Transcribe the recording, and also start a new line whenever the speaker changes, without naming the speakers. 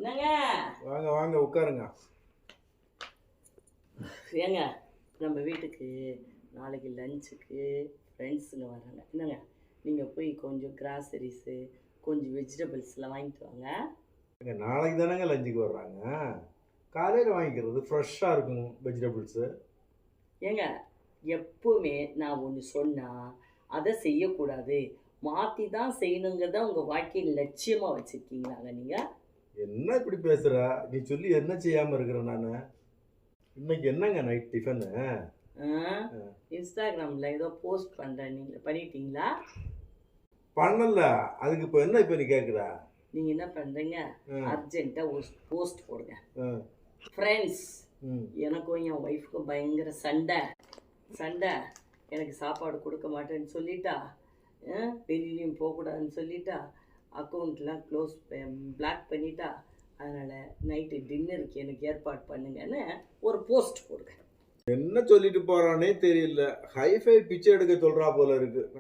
என்னங்க?
வாங்க வாங்க உட்காருங்க.
ஏங்க, நம்ம வீட்டுக்கு நாளைக்கு லஞ்சுக்கு ஃப்ரெண்ட்ஸுங்க வராங்க. என்னங்க, நீங்கள் போய் கொஞ்சம் கிராசரிஸு, கொஞ்சம் வெஜிடபிள்ஸ்லாம் வாங்கிட்டு வாங்க.
நாளைக்கு தானேங்க லஞ்சுக்கு வர்றாங்க. காலையில் வாங்கிக்கிறது ஃப்ரெஷ்ஷாக இருக்கும் வெஜிடபிள்ஸு.
ஏங்க, எப்போவுமே நான் ஒன்று சொன்னால் அதை செய்யக்கூடாது, மாற்றி தான் செய்யணுங்கிறத உங்கள் வாழ்க்கையில் லட்சியமாக வச்சுருக்கீங்களாங்க நீங்கள்?
என்ன இப்படி பேசுகிற? நீ சொல்லி என்ன செய்யாமல் இருக்கிற நான்? இன்னைக்கு என்னங்க நைட் டிஃபனு?
இன்ஸ்டாகிராமில் ஏதோ போஸ்ட் பண்ணுறேன், நீங்கள் பண்ணிட்டீங்களா?
பண்ணல. அதுக்கு இப்போ என்ன இப்போ நீ கேட்குற?
நீங்கள் என்ன பண்ணுறீங்க, அர்ஜென்ட்டாக ஒரு போஸ்ட் போடுங்க.
ம்
ஃப்ரெண்ட்ஸ்,
ம்
எனக்கும் என் ஒய்ஃபுக்கும் பயங்கர சண்டை. எனக்கு சாப்பாடு கொடுக்க மாட்டேன்னு சொல்லிட்டா, வெளியிலையும் போகக்கூடாதுன்னு சொல்லிட்டா, அக்கௌண்ட்லாம் பிளாக் பண்ணிட்டா, அதனால் நைட்டு டின்னருக்கு எனக்கு ஏற்பாடு பண்ணுங்கன்னு ஒரு போஸ்ட் போடுங்க.
என்ன சொல்லிட்டு போகிறானே தெரியல. ஹைஃபை பிச்சை எடுக்க சொல்கிறா போல இருக்கு.